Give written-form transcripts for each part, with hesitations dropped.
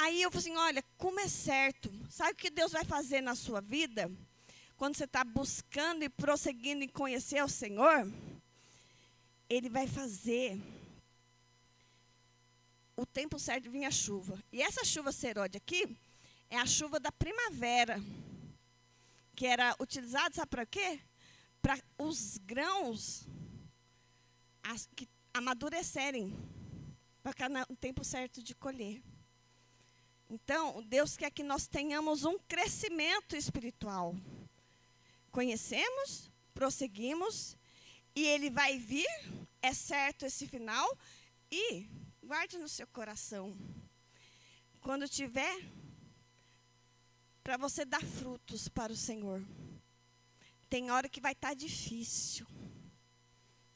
Aí eu falei assim, olha, como é certo. Sabe o que Deus vai fazer na sua vida? Quando você está buscando e prosseguindo em conhecer o Senhor, Ele vai fazer o tempo certo de vir a chuva. E essa chuva serode aqui é a chuva da primavera, que era utilizada, sabe para quê? Para os grãos que amadurecerem, para ficar no tempo certo de colher. Então, Deus quer que nós tenhamos um crescimento espiritual. Conhecemos, prosseguimos, e Ele vai vir, é certo esse final, e guarde no seu coração, quando tiver, para você dar frutos para o Senhor. Tem hora que vai estar difícil,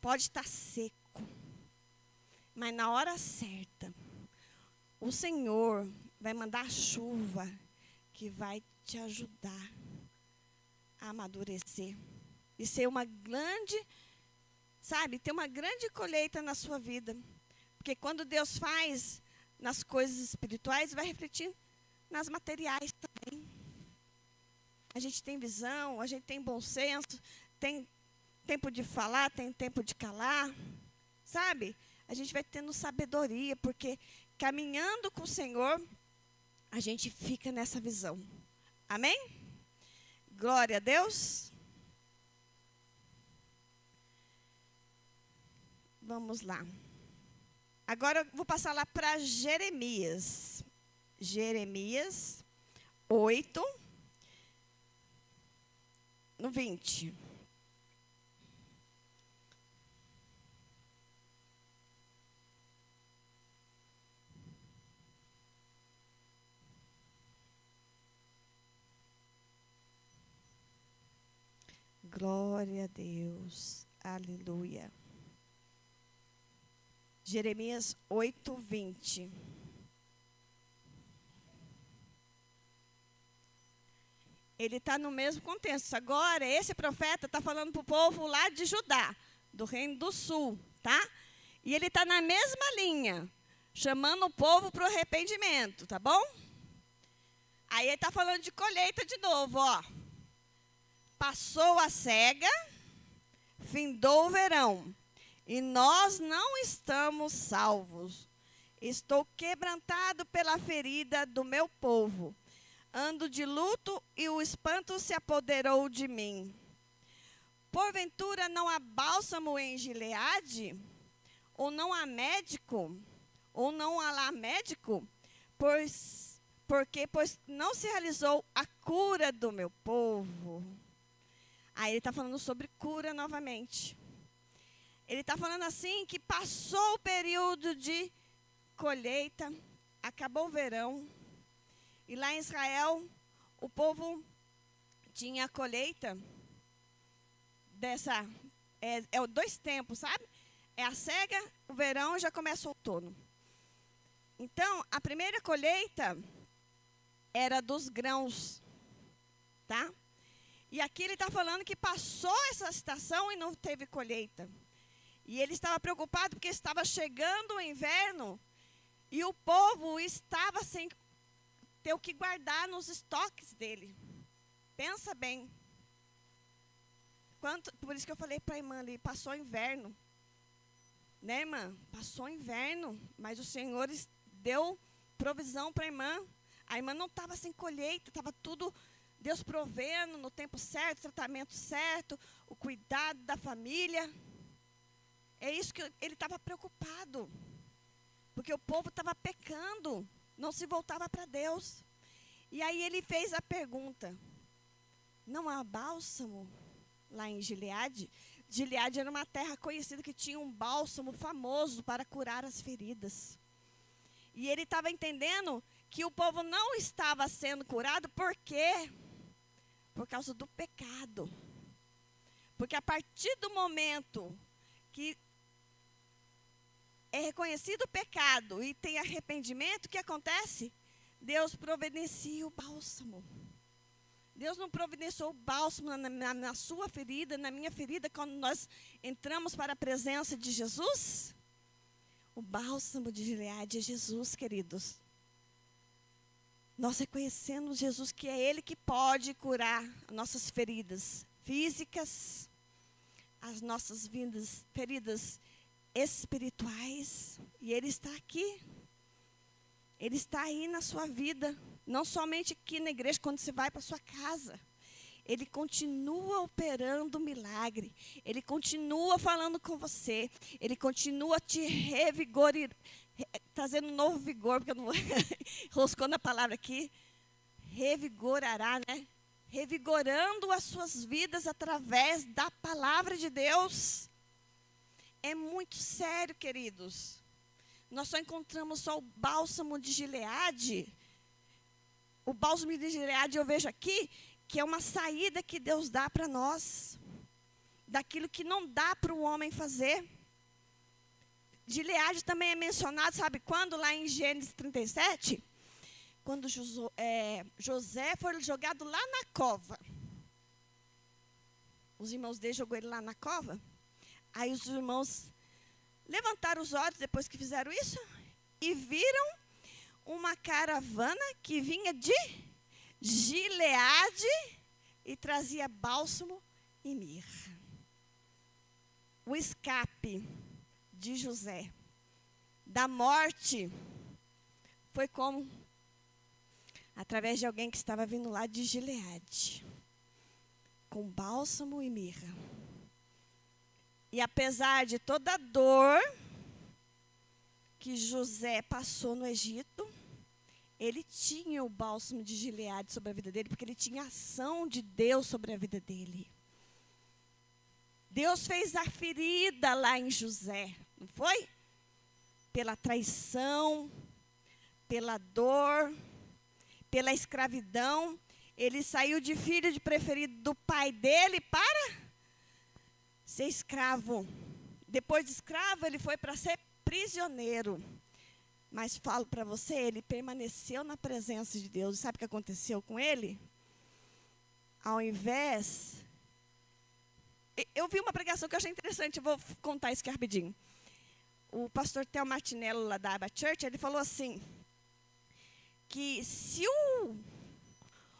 pode estar seco, mas na hora certa, o Senhor vai mandar chuva que vai te ajudar a amadurecer e ser uma grande, sabe, ter uma grande colheita na sua vida. Porque quando Deus faz nas coisas espirituais, vai refletir nas materiais também. A gente tem visão, a gente tem bom senso, tem tempo de falar, tem tempo de calar, sabe? A gente vai tendo sabedoria, porque caminhando com o Senhor, a gente fica nessa visão. Amém? Glória a Deus. Vamos lá. Agora eu vou passar lá para Jeremias. Jeremias 8, no 20. Glória a Deus. Aleluia. Jeremias 8, 20. Ele está no mesmo contexto. Agora, esse profeta está falando para o povo lá de Judá, do Reino do Sul, tá? E ele está na mesma linha, chamando o povo para o arrependimento, tá bom? Aí ele está falando de colheita de novo, ó. Passou a cega, findou o verão, e nós não estamos salvos. Estou quebrantado pela ferida do meu povo. Ando de luto e o espanto se apoderou de mim. Porventura não há bálsamo em Gileade? Ou não há médico? Ou não há lá médico? Pois não se realizou a cura do meu povo. Aí ele está falando sobre cura novamente. Ele está falando assim que passou o período de colheita, acabou o verão. E lá em Israel, o povo tinha a colheita dessa, dois tempos, sabe? É a cega, o verão e já começa o outono. Então, a primeira colheita era dos grãos, tá? E aqui ele está falando que passou essa estação e não teve colheita. E ele estava preocupado porque estava chegando o inverno e o povo estava sem ter o que guardar nos estoques dele. Pensa bem. Por isso que eu falei para a irmã ali, passou o inverno. Né, irmã? Passou o inverno, mas o Senhor deu provisão para a irmã. A irmã não estava sem colheita, estava tudo Deus provendo no tempo certo, tratamento certo, o cuidado da família. É isso que ele estava preocupado. Porque o povo estava pecando, não se voltava para Deus. E aí ele fez a pergunta: não há bálsamo lá em Gileade? Gileade era uma terra conhecida que tinha um bálsamo famoso para curar as feridas. E ele estava entendendo que o povo não estava sendo curado, por quê? Por causa do pecado. Porque a partir do momento que é reconhecido o pecado e tem arrependimento, o que acontece? Deus providencia o bálsamo. Deus não providenciou o bálsamo na sua ferida, na minha ferida, quando nós entramos para a presença de Jesus? O bálsamo de Gileade é Jesus, queridos. Nós reconhecemos Jesus que é Ele que pode curar nossas feridas físicas, as nossas feridas espirituais. E Ele está aqui. Ele está aí na sua vida. Não somente aqui na igreja, quando você vai para a sua casa. Ele continua operando milagre. Ele continua falando com você. Ele continua te trazendo um novo vigor, porque eu não vou roscando a palavra aqui. Revigorará, né? Revigorando as suas vidas através da palavra de Deus. É muito sério, queridos. Nós só encontramos só o bálsamo de Gileade. O bálsamo de Gileade eu vejo aqui que é uma saída que Deus dá para nós, daquilo que não dá para o homem fazer. Gileade também é mencionado, sabe quando? Lá em Gênesis 37, quando José foi jogado lá na cova. Os irmãos dele jogou ele lá na cova. Aí os irmãos levantaram os olhos depois que fizeram isso e viram uma caravana que vinha de Gileade e trazia bálsamo e mirra. O escape de José da morte foi como? Através de alguém que estava vindo lá de Gileade, com bálsamo e mirra. E apesar de toda a dor que José passou no Egito, ele tinha o bálsamo de Gileade sobre a vida dele, porque ele tinha a ação de Deus sobre a vida dele. Deus fez a ferida lá em José, não foi? Pela traição, pela dor, pela escravidão. Ele saiu de filho de preferido do pai dele para ser escravo. Depois de escravo, ele foi para ser prisioneiro. Mas falo para você, ele permaneceu na presença de Deus. E sabe o que aconteceu com ele? Ao invés... Eu vi uma pregação que eu achei interessante, eu vou contar isso aqui rapidinho. O pastor Theo Martinello, lá da Abba Church, ele falou assim, que se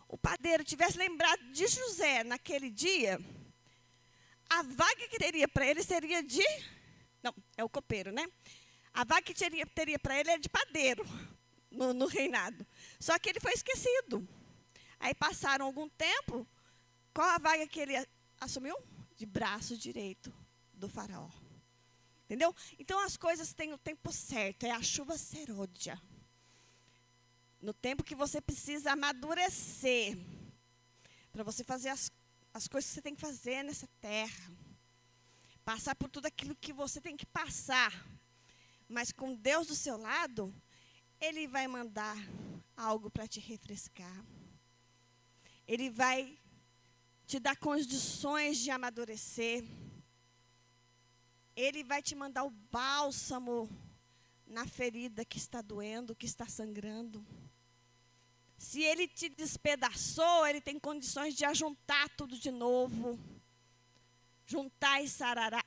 o padeiro tivesse lembrado de José naquele dia, a vaga que teria para ele seria de... Não, é o copeiro, né? A vaga que teria para ele era de padeiro no reinado. Só que ele foi esquecido. Aí passaram algum tempo, qual a vaga que ele assumiu? De braço direito do faraó. Entendeu? Então as coisas têm o tempo certo, é a chuva serôdia. No tempo que você precisa amadurecer, para você fazer as coisas que você tem que fazer nessa terra. Passar por tudo aquilo que você tem que passar. Mas com Deus do seu lado, Ele vai mandar algo para te refrescar. Ele vai te dar condições de amadurecer. Ele vai te mandar o bálsamo na ferida que está doendo, que está sangrando. Se Ele te despedaçou, Ele tem condições de ajuntar tudo de novo. Juntar e sarar.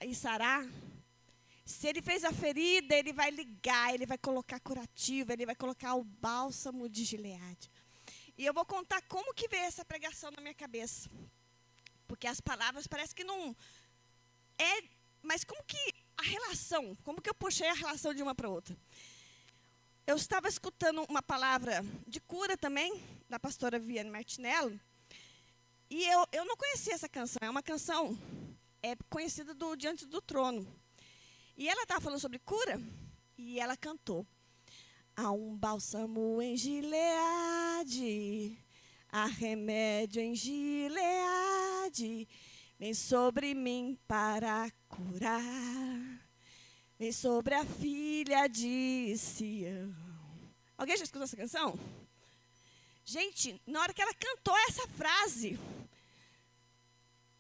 Se Ele fez a ferida, Ele vai ligar, Ele vai colocar curativo, Ele vai colocar o bálsamo de Gileade. E eu vou contar como que veio essa pregação na minha cabeça. Porque as palavras parece que não... Mas como que a relação, como que eu puxei a relação de uma para outra? Eu estava escutando uma palavra de cura também, da pastora Viane Martinello. E eu não conhecia essa canção, é uma canção conhecida do Diante do Trono. E ela estava falando sobre cura, e ela cantou. Há um bálsamo em Gileade, há remédio em Gileade, vem sobre mim para curar, vem sobre a filha de Sião. Alguém já escutou essa canção? Gente, na hora que ela cantou essa frase,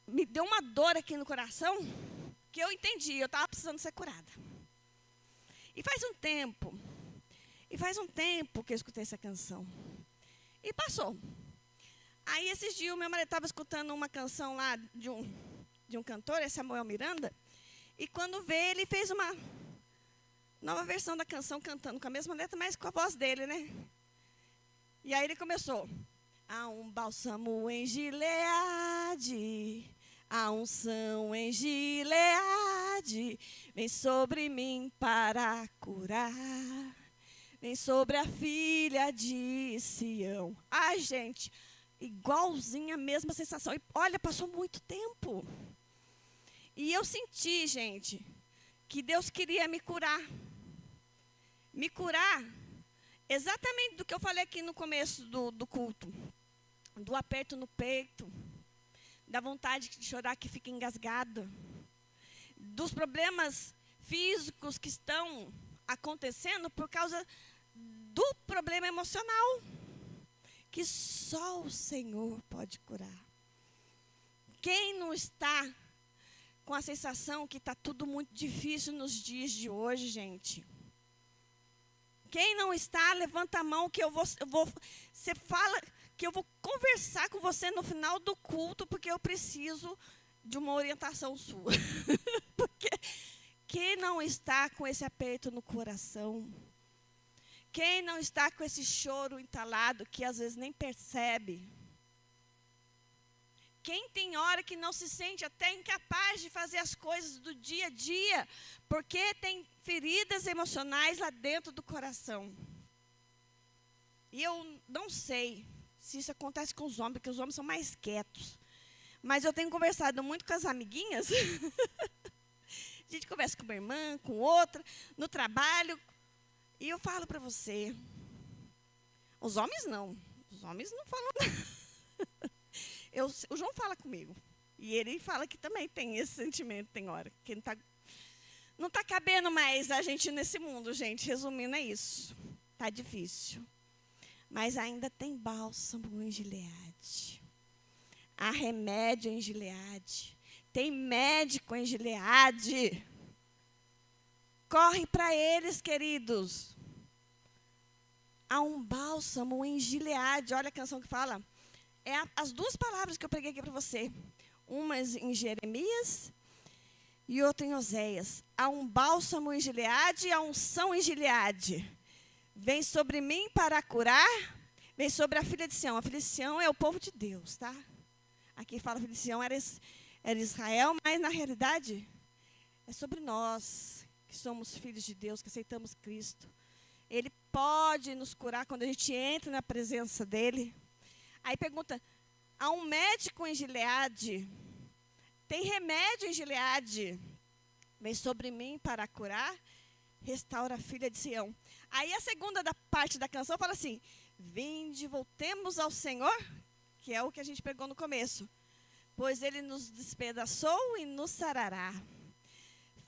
me deu uma dor aqui no coração, que eu entendi, eu estava precisando ser curada. E faz um tempo que eu escutei essa canção. E passou. Aí esses dias o meu marido estava escutando uma canção lá de um cantor, é Samuel Miranda, e quando veio ele fez uma nova versão da canção cantando com a mesma letra, mas com a voz dele, né? E aí ele começou. Há um bálsamo em Gileade, a unção em Gileade, vem sobre mim para curar, vem sobre a filha de Sião. Ai, gente, igualzinha a mesma sensação. E olha, passou muito tempo. E eu senti, gente, que Deus queria me curar. Me curar exatamente do que eu falei aqui no começo do culto. Do aperto no peito, da vontade de chorar que fica engasgada, dos problemas físicos que estão acontecendo por causa do problema emocional, que só o Senhor pode curar. Quem não está com a sensação que está tudo muito difícil nos dias de hoje, gente? Quem não está, levanta a mão que você fala que eu vou conversar com você no final do culto, porque eu preciso de uma orientação sua. Porque quem não está com esse aperto no coração, quem não está com esse choro entalado, que às vezes nem percebe, quem tem hora que não se sente até incapaz de fazer as coisas do dia a dia, porque tem feridas emocionais lá dentro do coração. E eu não sei se isso acontece com os homens, porque os homens são mais quietos. Mas eu tenho conversado muito com as amiguinhas. A gente conversa com uma irmã, com outra, no trabalho. E eu falo para você, os homens não falam nada. O João fala comigo. E ele fala que também tem esse sentimento, tem hora. Que não tá cabendo mais a gente nesse mundo, gente. Resumindo, é isso. Tá difícil. Mas ainda tem bálsamo em Gileade. Há remédio em Gileade. Tem médico em Gileade. Corre para eles, queridos. Há um bálsamo em Gileade. Olha a canção que fala. As duas palavras que eu preguei aqui para você. Uma em Jeremias e outra em Oséias. Há um bálsamo em Gileade e a unção em Gileade. Vem sobre mim para curar, vem sobre a filha de Sião. A filha de Sião é o povo de Deus, tá? Aqui fala filha de Sião era Israel, mas na realidade é sobre nós, que somos filhos de Deus, que aceitamos Cristo. Ele pode nos curar quando a gente entra na presença dele. Aí pergunta, há um médico em Gileade? Tem remédio em Gileade? Vem sobre mim para curar, restaura a filha de Sião. Aí a segunda parte da canção fala assim, vinde, voltemos ao Senhor, que é o que a gente pegou no começo. Pois ele nos despedaçou e nos sarará.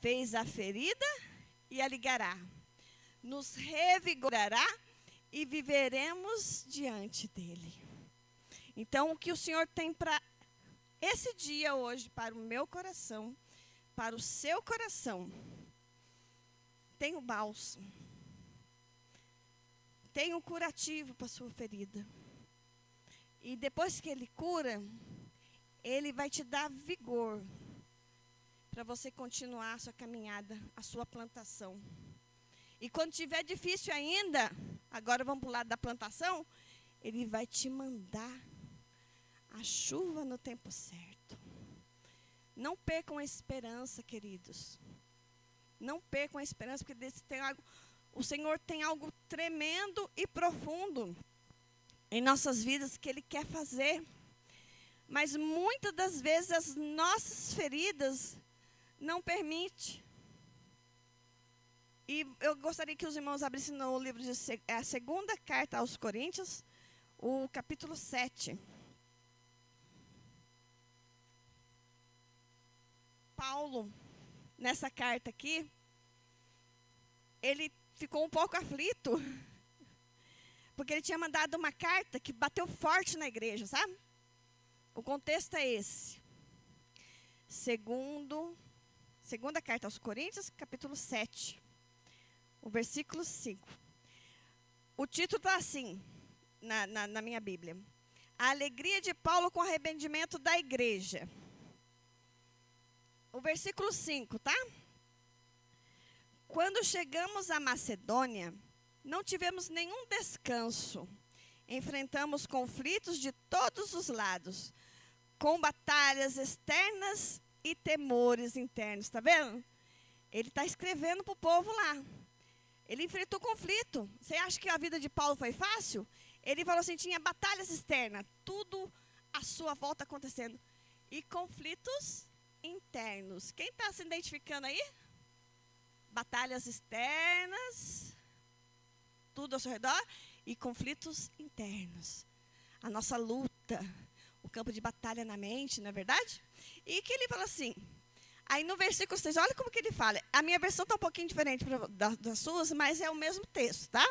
Fez a ferida e a ligará. Nos revigorará e viveremos diante dele. Então, o que o Senhor tem para esse dia hoje, para o meu coração, para o seu coração, tem o bálsamo. Tem um curativo para a sua ferida. E depois que ele cura, ele vai te dar vigor para você continuar a sua caminhada, a sua plantação. E quando tiver difícil ainda, agora vamos para o lado da plantação, ele vai te mandar a chuva no tempo certo. Não percam a esperança, queridos. Não percam a esperança, porque o Senhor tem algo tremendo e profundo em nossas vidas que Ele quer fazer. Mas muitas das vezes as nossas feridas não permitem. E eu gostaria que os irmãos abrissem no livro de a segunda carta aos Coríntios, o capítulo 7. Paulo, nessa carta aqui, ele ficou um pouco aflito, porque ele tinha mandado uma carta que bateu forte na igreja, sabe? O contexto é esse. Segunda carta aos Coríntios, capítulo 7, o versículo 5. O título está assim, na minha Bíblia. A alegria de Paulo com o arrependimento da igreja. O versículo 5, tá? Quando chegamos à Macedônia, não tivemos nenhum descanso enfrentamos conflitos de todos os lados, com batalhas externas e temores internos. Está vendo? Ele está escrevendo para o povo lá. Ele enfrentou conflito. Você acha que a vida de Paulo foi fácil? Ele falou assim, tinha batalhas externas, tudo à sua volta acontecendo. E conflitos internos. Quem está se identificando aí? Batalhas externas, tudo ao seu redor, e conflitos internos. A nossa luta, o campo de batalha na mente, não é verdade? E que ele fala assim, aí no versículo 6, olha como que ele fala. A minha versão está um pouquinho diferente das suas, mas é o mesmo texto, tá?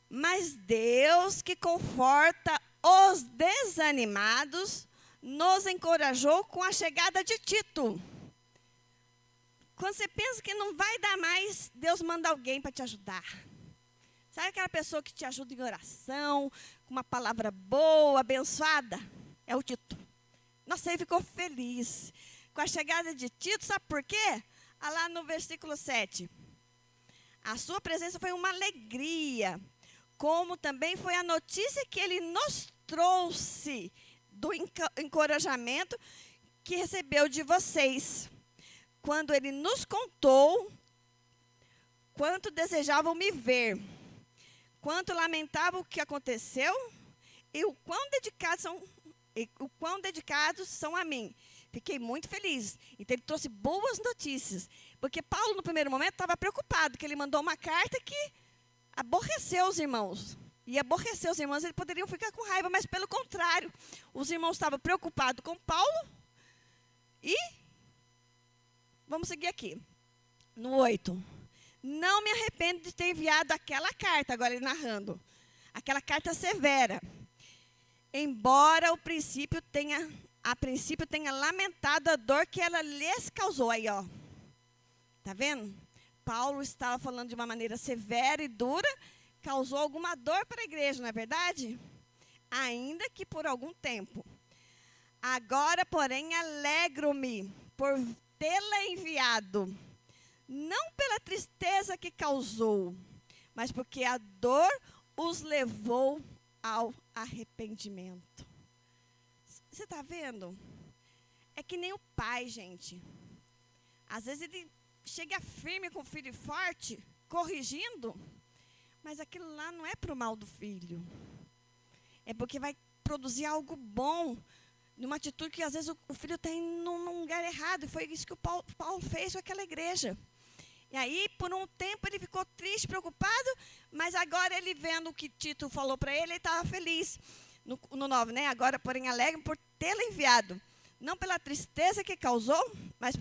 Mas Deus que conforta os desanimados, nos encorajou com a chegada de Tito. Quando você pensa que não vai dar mais, Deus manda alguém para te ajudar. Sabe aquela pessoa que te ajuda em oração, com uma palavra boa, abençoada? É o Tito. Nossa, ele ficou feliz com a chegada de Tito, sabe por quê? Olha lá no versículo 7. A sua presença foi uma alegria, como também foi a notícia que ele nos trouxe do encorajamento que recebeu de vocês, quando ele nos contou quanto desejavam me ver, quanto lamentavam o que aconteceu e o quão dedicados são a mim. Fiquei muito feliz. Então, ele trouxe boas notícias. Porque Paulo, no primeiro momento, estava preocupado, que ele mandou uma carta que aborreceu os irmãos. E aborreceu os irmãos, eles poderiam ficar com raiva, mas pelo contrário, os irmãos estavam preocupados com Paulo. E, vamos seguir aqui, no 8. Não me arrependo de ter enviado aquela carta, agora ele narrando, aquela carta severa. Embora a princípio tenha lamentado a dor que ela lhes causou. Aí, ó. Tá vendo? Paulo estava falando de uma maneira severa e dura, causou alguma dor para a igreja, não é verdade? Ainda que por algum tempo. Agora, porém, alegro-me por tê-la enviado, não pela tristeza que causou, mas porque a dor os levou ao arrependimento. Você está vendo? É que nem o pai, gente. Às vezes ele chega firme com o filho forte, corrigindo, mas aquilo lá não é para o mal do filho. É porque vai produzir algo bom, numa atitude que às vezes o filho está indo num lugar errado. E foi isso que o Paulo fez com aquela igreja. E aí, por um tempo, ele ficou triste, preocupado, mas agora ele vendo o que Tito falou para ele estava feliz. No 9, né? Agora, porém, alegre por tê-la enviado. Não pela tristeza que causou, mas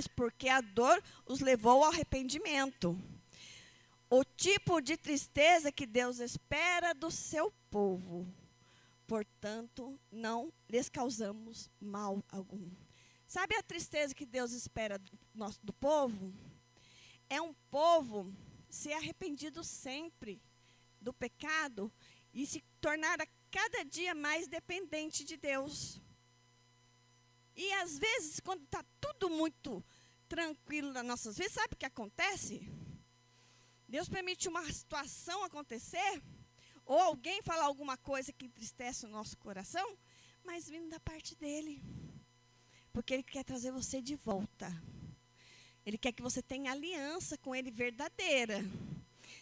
porque a dor os levou ao arrependimento. O tipo de tristeza que Deus espera do seu povo. Portanto, não lhes causamos mal algum. Sabe a tristeza que Deus espera do povo? É um povo ser arrependido sempre do pecado e se tornar a cada dia mais dependente de Deus. E às vezes, quando está tudo muito tranquilo nas nossas vidas, sabe o que acontece? Deus permite uma situação acontecer, ou alguém falar alguma coisa que entristece o nosso coração, mas vindo da parte dele. Porque ele quer trazer você de volta. Ele quer que você tenha aliança com ele verdadeira.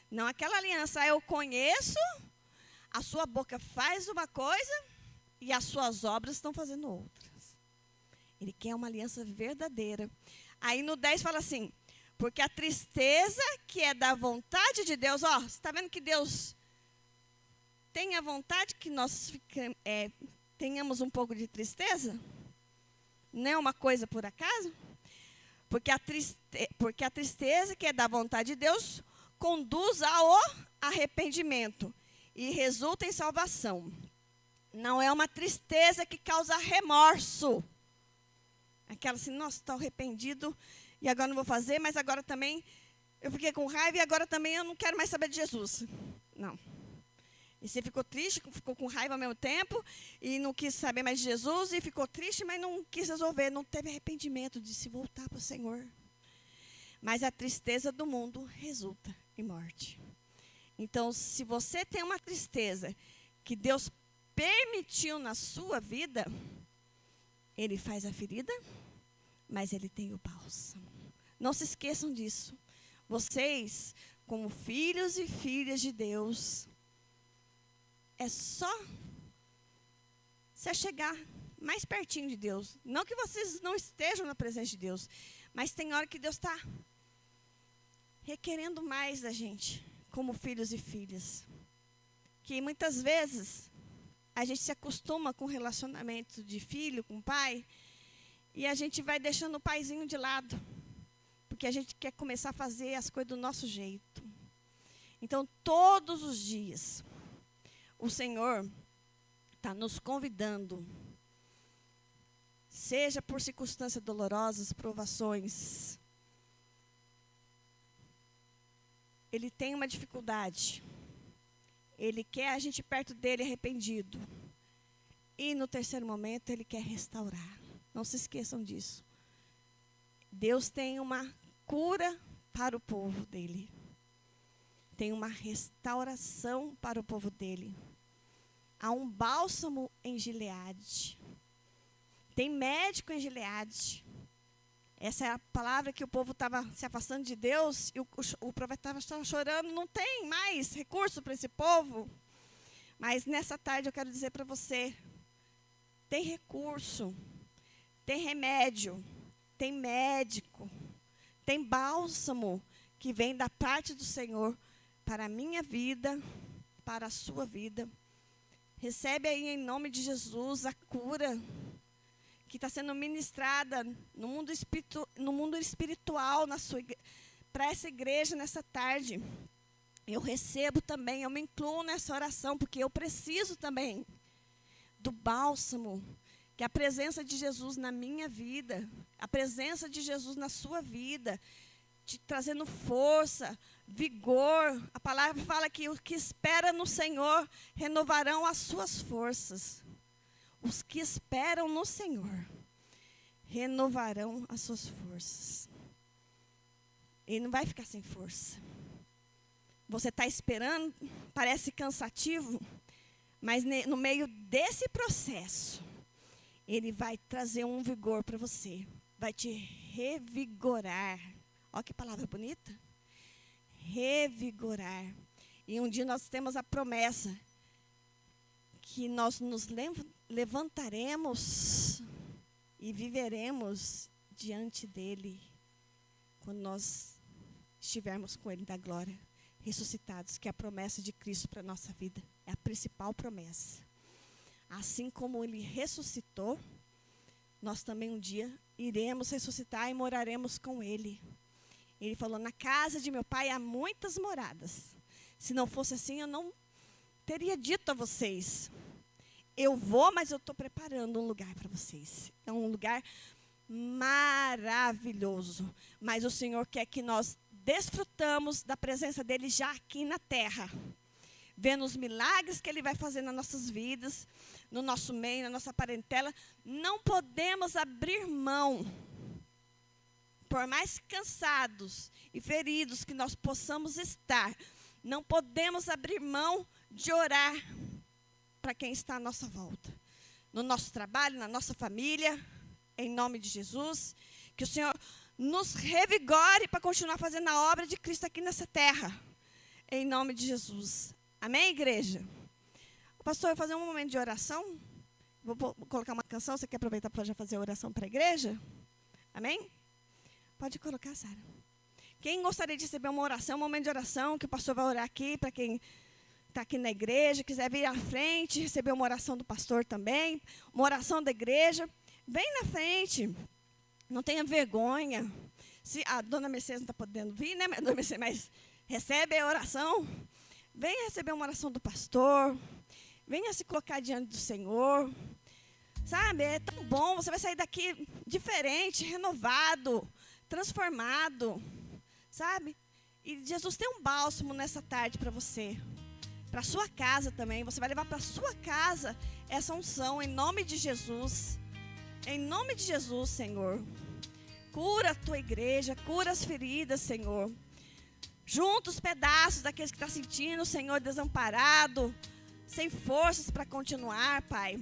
Não aquela aliança, eu conheço, a sua boca faz uma coisa e as suas obras estão fazendo outras. Ele quer uma aliança verdadeira. Aí no 10 fala assim, porque a tristeza que é da vontade de Deus, ó, você está vendo que Deus tem a vontade que nós tenhamos um pouco de tristeza? Não é uma coisa por acaso? Porque a tristeza que é da vontade de Deus conduz ao arrependimento e resulta em salvação. Não é uma tristeza que causa remorso. Aquela assim, nossa, estou arrependido e agora não vou fazer, mas agora também eu fiquei com raiva e agora também eu não quero mais saber de Jesus. Não. E você ficou triste, ficou com raiva ao mesmo tempo e não quis saber mais de Jesus e ficou triste, mas não quis resolver, não teve arrependimento de se voltar para o Senhor. Mas a tristeza do mundo resulta em morte. Então, se você tem uma tristeza que Deus permitiu na sua vida, Ele faz a ferida, mas Ele tem o bálsamo. Não se esqueçam disso. Vocês, como filhos e filhas de Deus, é só se chegar mais pertinho de Deus. Não que vocês não estejam na presença de Deus, mas tem hora que Deus está requerendo mais da gente, como filhos e filhas. Que muitas vezes a gente se acostuma com o relacionamento de filho com pai e a gente vai deixando o paizinho de lado, porque a gente quer começar a fazer as coisas do nosso jeito. Então, todos os dias, o Senhor está nos convidando, seja por circunstâncias dolorosas, provações. Ele tem uma dificuldade. Ele quer a gente perto dele arrependido. E no terceiro momento, Ele quer restaurar. Não se esqueçam disso. Deus tem uma cura para o povo dele. Tem uma restauração para o povo dele. Há um bálsamo em Gileade. Tem médico em Gileade. Essa é a palavra que o povo estava se afastando de Deus e o profeta estava chorando. Não tem mais recurso para esse povo. Mas nessa tarde eu quero dizer para você, tem recurso, tem remédio, tem médico, tem bálsamo que vem da parte do Senhor para a minha vida, para a sua vida. Recebe aí em nome de Jesus a cura que está sendo ministrada no mundo espiritual para essa igreja nessa tarde. Eu recebo também, eu me incluo nessa oração, porque eu preciso também do bálsamo, que é a presença de Jesus na minha vida, a presença de Jesus na sua vida, te trazendo força, vigor. A palavra fala que os que esperam no Senhor renovarão as suas forças. Os que esperam no Senhor renovarão as suas forças. Ele não vai ficar sem força. Você está esperando, parece cansativo, mas no meio desse processo, Ele vai trazer um vigor para você. Vai te revigorar. Olha que palavra bonita. Revigorar. E um dia nós temos a promessa que nós nos levantaremos e viveremos diante dEle quando nós estivermos com Ele na glória, ressuscitados, que é a promessa de Cristo para a nossa vida. É a principal promessa. Assim como Ele ressuscitou, nós também um dia iremos ressuscitar e moraremos com Ele. Ele falou, na casa de meu Pai há muitas moradas. Se não fosse assim, eu não teria dito a vocês. Eu vou, mas eu estou preparando um lugar para vocês. É um lugar maravilhoso. Mas o Senhor quer que nós desfrutamos da presença dEle já aqui na terra. Vendo os milagres que Ele vai fazer nas nossas vidas, no nosso meio, na nossa parentela. Não podemos abrir mão. Por mais cansados e feridos que nós possamos estar, não podemos abrir mão de orar para quem está à nossa volta. No nosso trabalho, na nossa família, em nome de Jesus. Que o Senhor nos revigore para continuar fazendo a obra de Cristo aqui nessa terra. Em nome de Jesus. Amém, igreja? Pastor, eu vou fazer um momento de oração. Vou colocar uma canção. Você quer aproveitar para já fazer a oração para a igreja? Amém? Pode colocar, Sara. Quem gostaria de receber uma oração, um momento de oração, que o pastor vai orar aqui, para quem está aqui na igreja, quiser vir à frente, receber uma oração do pastor também, uma oração da igreja, vem na frente, não tenha vergonha. Se a dona Mercedes não está podendo vir, né, dona Mercedes, mas recebe a oração, venha receber uma oração do pastor, venha se colocar diante do Senhor. Sabe, é tão bom, você vai sair daqui diferente, renovado, transformado, sabe? E Jesus tem um bálsamo nessa tarde para você, para a sua casa também. Você vai levar para a sua casa essa unção, em nome de Jesus. Em nome de Jesus, Senhor. Cura a tua igreja, cura as feridas, Senhor. Junta os pedaços daqueles que estão sentindo o Senhor desamparado, sem forças para continuar, Pai.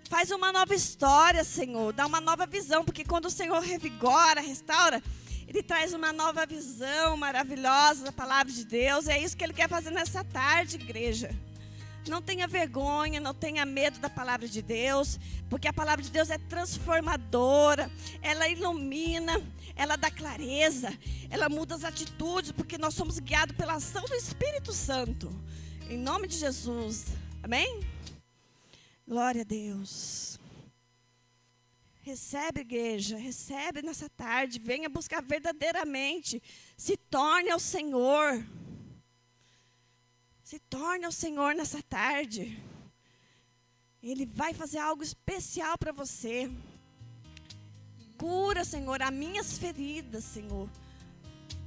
Faz uma nova história, Senhor. Dá uma nova visão, porque quando o Senhor revigora, restaura, Ele traz uma nova visão maravilhosa da palavra de Deus. É isso que Ele quer fazer nessa tarde, igreja. Não tenha vergonha, não tenha medo da palavra de Deus, porque a palavra de Deus é transformadora, ela ilumina, ela dá clareza, ela muda as atitudes, porque nós somos guiados pela ação do Espírito Santo. Em nome de Jesus. Amém? Glória a Deus. Recebe, igreja, recebe nessa tarde. Venha buscar verdadeiramente. Se torne ao Senhor. Se torne ao Senhor nessa tarde. Ele vai fazer algo especial para você. Cura, Senhor, as minhas feridas, Senhor.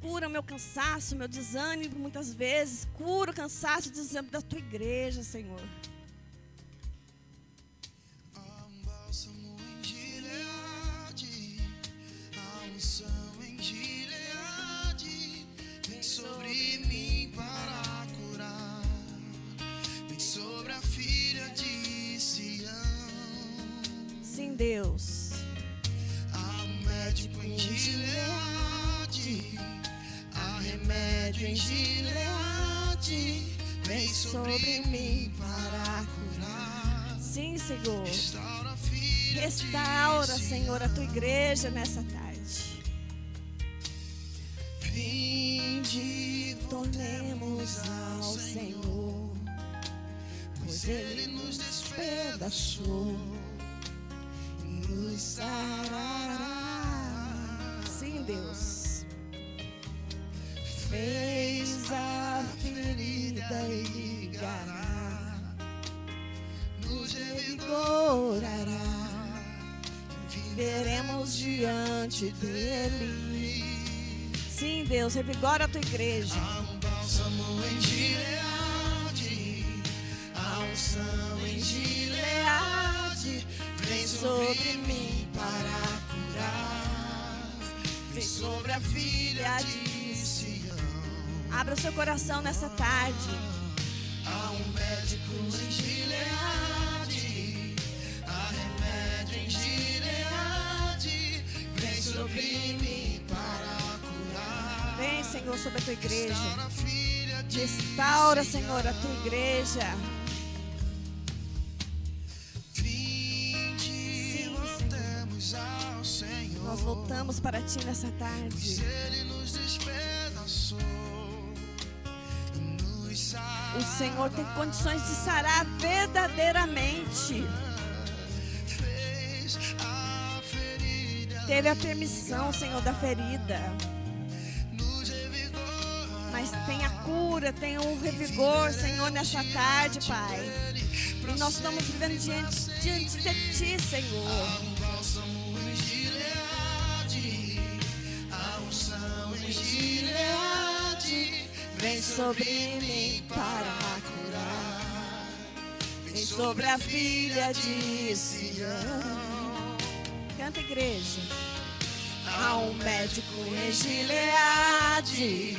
Cura o meu cansaço, o meu desânimo muitas vezes. Cura o cansaço e o desânimo da tua igreja, Senhor. Sim, Deus. Há um médico em Gileade, há remédio em Gileade, vem sobre mim para curar. Sim, Senhor. Restaura, Senhor, a tua igreja nessa tarde. Vinde, Tornemos ao Senhor, pois Ele nos despedaçou. Nos sarará. Sim, Deus. Fez a ferida e ligará, nos revigorará, Veremos diante dele. Sim, Deus, revigora a tua igreja. Há um bálsamo em Gileade, há unção em Gileade, vem sobre mim para curar, vem sobre a filha de Sião. Abra o seu coração nessa tarde. Há um médico em Gileade, há remédio em Gileade, vem sobre mim para curar. Vem, Senhor, sobre a tua igreja. Restaura a filha de Restaura, Senhor, a tua igreja. Nós voltamos para ti nessa tarde. Ele nos despedaçou, nos sarou. O Senhor tem condições de sarar verdadeiramente. Fez a ferida, Teve a permissão, Senhor, da ferida. nos revigora. Mas tem a cura, tem o revigor, Senhor, nessa tarde, Pai. E nós estamos vivendo diante de ti, Senhor. Um bálsamo em Gileade, a unção em Gileade, vem sobre mim para curar, vem sobre a filha de Sião. Canta, igreja. Há um médico em Gileade,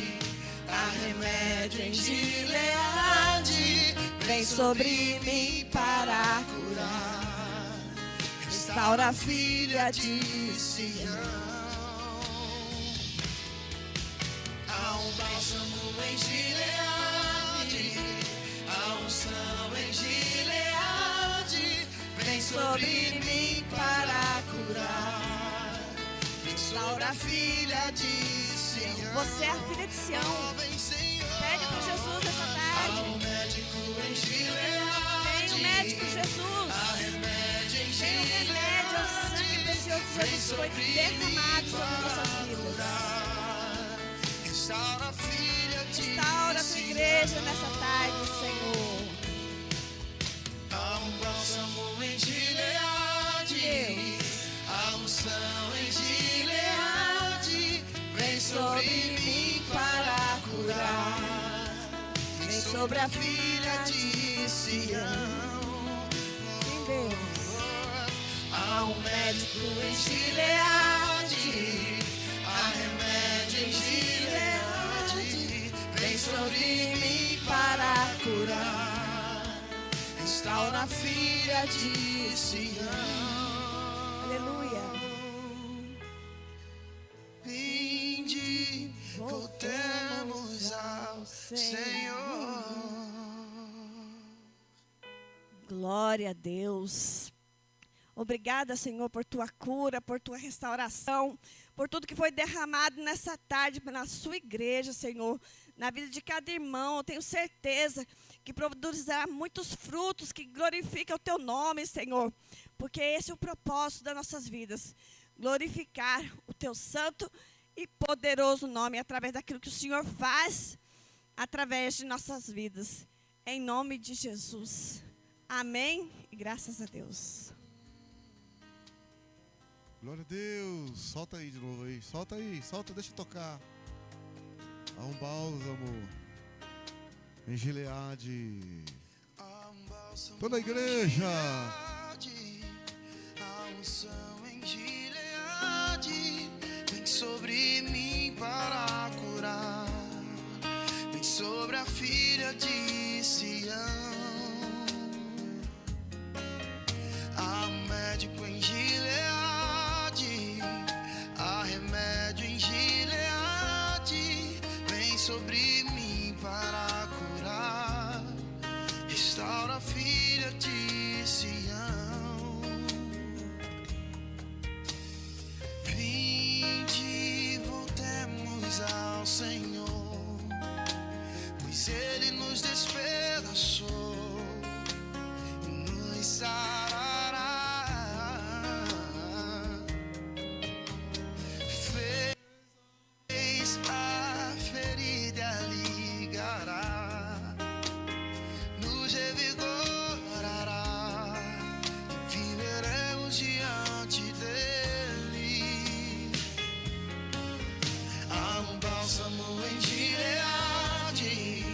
há remédio em Gileade, vem sobre mim para curar, restaura a filha de Sião. Há um bálsamo em Gileade, há unção em Gileade, vem sobre mim para curar, restaura a filha de Sião. Você é a filha de Sião. Vem, Senhor. Pede para Jesus nessa Há tarde. um médico em Gileade, Tem o médico Jesus. há remédio em Tem o remédio, o sangue precioso de Jesus foi derramado sobre nossas vidas. Restaura a filha de Restaura a tua igreja nessa tarde, Senhor. Há um bálsamo em Gileade, Deus. há unção em Gileade, vem sobre mim para curar, vem sobre a filha de Sião. Sim, Deus. Há um médico em Gileade, há remédio em Gileade, sobre mim para curar. Restaura a filha de Sião. Aleluia. Vinde, voltemos ao Senhor. Glória a Deus. Obrigada, Senhor, por tua cura, por tua restauração, por tudo que foi derramado nessa tarde na sua igreja, Senhor, na vida de cada irmão. Eu tenho certeza que produzirá muitos frutos que glorificam o teu nome, Senhor, porque esse é o propósito das nossas vidas, glorificar o teu santo e poderoso nome através daquilo que o Senhor faz através de nossas vidas, em nome de Jesus. Amém e graças a Deus. Glória a Deus. Solta aí de novo aí. Solta aí, solta, deixa eu tocar. Há um bálsamo em Gileade. Toda a igreja. A unção em Gileade vem sobre mim para curar. Vem sobre a filha de Sião. Há médico em Gileade, há remédio em Gileade, vem sobre mim para curar. Restaura a filha de Sião. Vinde, voltemos ao Senhor, pois Ele nos despedaçou e nos sarará. Fez a ferida ligará, nos revigorará e viveremos diante dele. Há um bálsamo em Gileade,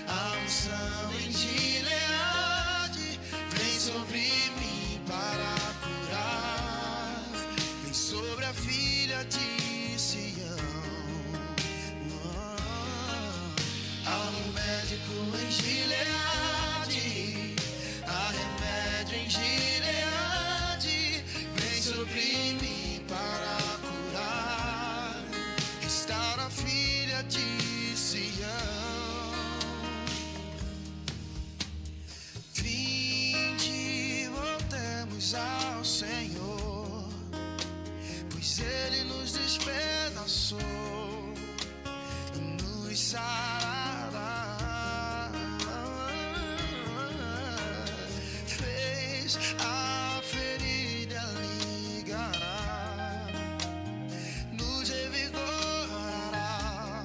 há unção em Gileade, vem sobre mim para curar. Vem sobre a filha de Sião. Há um médico em Gileade, há remédio em Gileade, vem sobre mim para curar. Restaura a filha de Sião. Vinde, voltemos ao Senhor, pois Ele nos despedaçou e nos sarará. Fez a ferida ligará, nos revigorará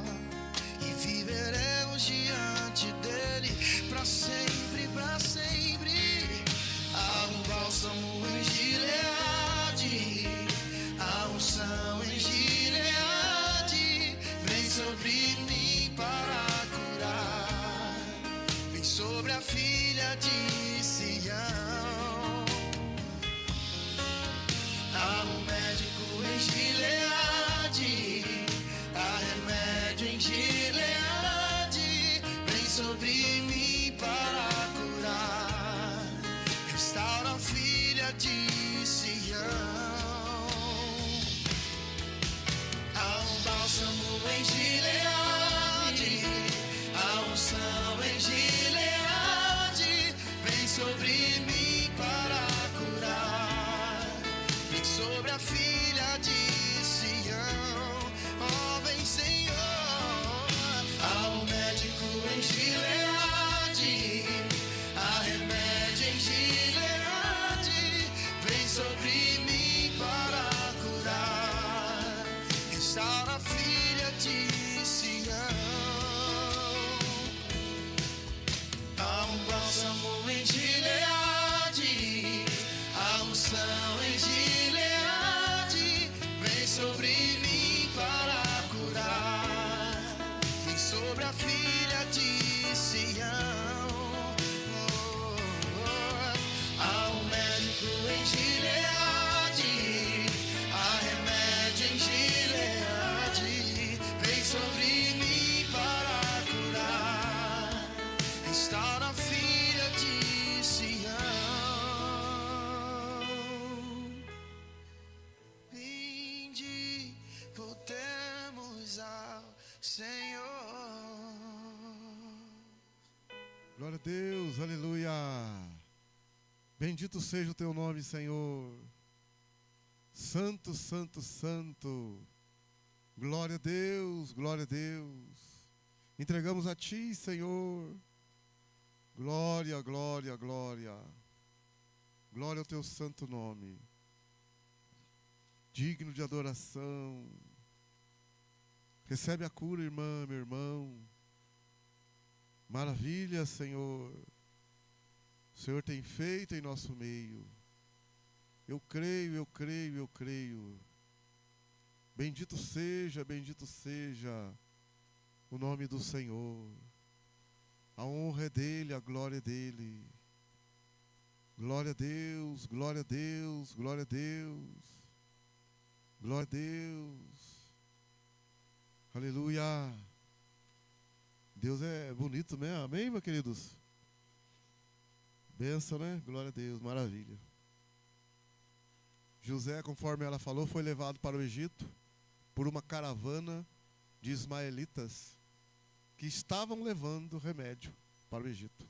e viveremos diante dele para sempre, para sempre. Há um bálsamo em Gileade, há unção em Gileade, vem sobre mim para curar. Vem sobre a filha de Sião. Há um médico em Gileade, há remédio em Gileade, vem sobre mim para curar. Restaura a filha de Sião. Há um bálsamo em Gileade, há unção em Gileade, vem sobre mim para curar. Vem sobre a filha de Sião. Oh, vem, Senhor. Há um médico em Gileade, há remédio em Gileade, vem sobre mim para curar. Restaura a filha de Sião. Há um bálsamo em Gileade, Glória a Deus, aleluia. Bendito seja o teu nome, Senhor. Santo, santo, santo. Glória a Deus, glória a Deus. Entregamos a ti, Senhor. Glória, glória, glória. Glória ao teu santo nome. Digno de adoração. Recebe a cura, irmã, meu irmão. Maravilha, Senhor. O Senhor tem feito em nosso meio. Eu creio, eu creio, eu creio. Bendito seja o nome do Senhor. A honra é dele, a glória é dele. Glória a Deus, glória a Deus, glória a Deus. Glória a Deus. Aleluia. Deus é bonito, né? Amém, meus queridos? Benção, né? Glória a Deus, maravilha. José, conforme ela falou, foi levado para o Egito por uma caravana de ismaelitas que estavam levando remédio para o Egito.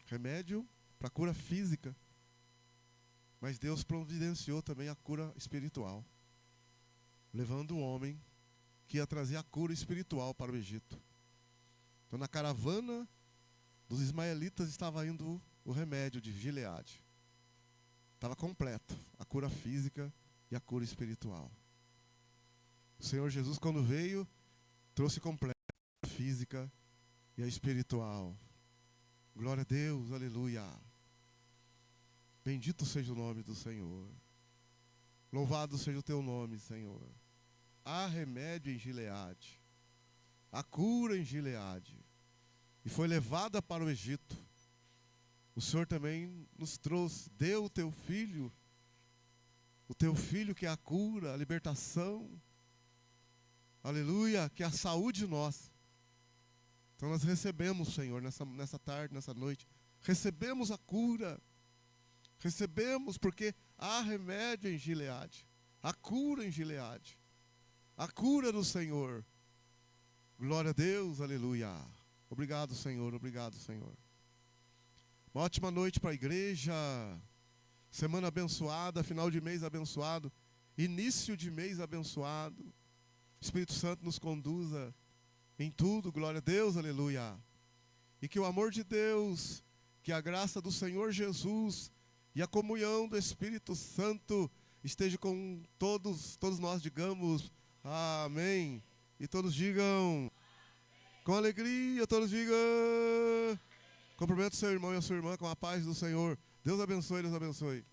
Remédio para cura física. Mas Deus providenciou também a cura espiritual, levando um homem que ia trazer a cura espiritual para o Egito. Então, na caravana dos ismaelitas estava indo o remédio de Gileade. Estava completo, a cura física e a cura espiritual. O Senhor Jesus, quando veio, trouxe completo a física e a espiritual. Glória a Deus, aleluia. Bendito seja o nome do Senhor. Louvado seja o teu nome, Senhor. Há remédio em Gileade. Há cura em Gileade. E foi levada para o Egito. O Senhor também nos trouxe, deu o teu filho que é a cura, a libertação, aleluia, que é a saúde nossa. Então nós recebemos, Senhor, nessa tarde, nessa noite, recebemos a cura, recebemos porque há remédio em Gileade, há cura em Gileade, a cura do Senhor. Glória a Deus, aleluia. Obrigado, Senhor, obrigado, Senhor. Uma ótima noite para a igreja, semana abençoada, final de mês abençoado, início de mês abençoado. Espírito Santo nos conduza em tudo, glória a Deus, aleluia. E que o amor de Deus, que a graça do Senhor Jesus e a comunhão do Espírito Santo esteja com todos nós, digamos, amém. E todos digam, com alegria, todos digam. Cumprimento o seu irmão e a sua irmã com a paz do Senhor. Deus abençoe, Deus abençoe.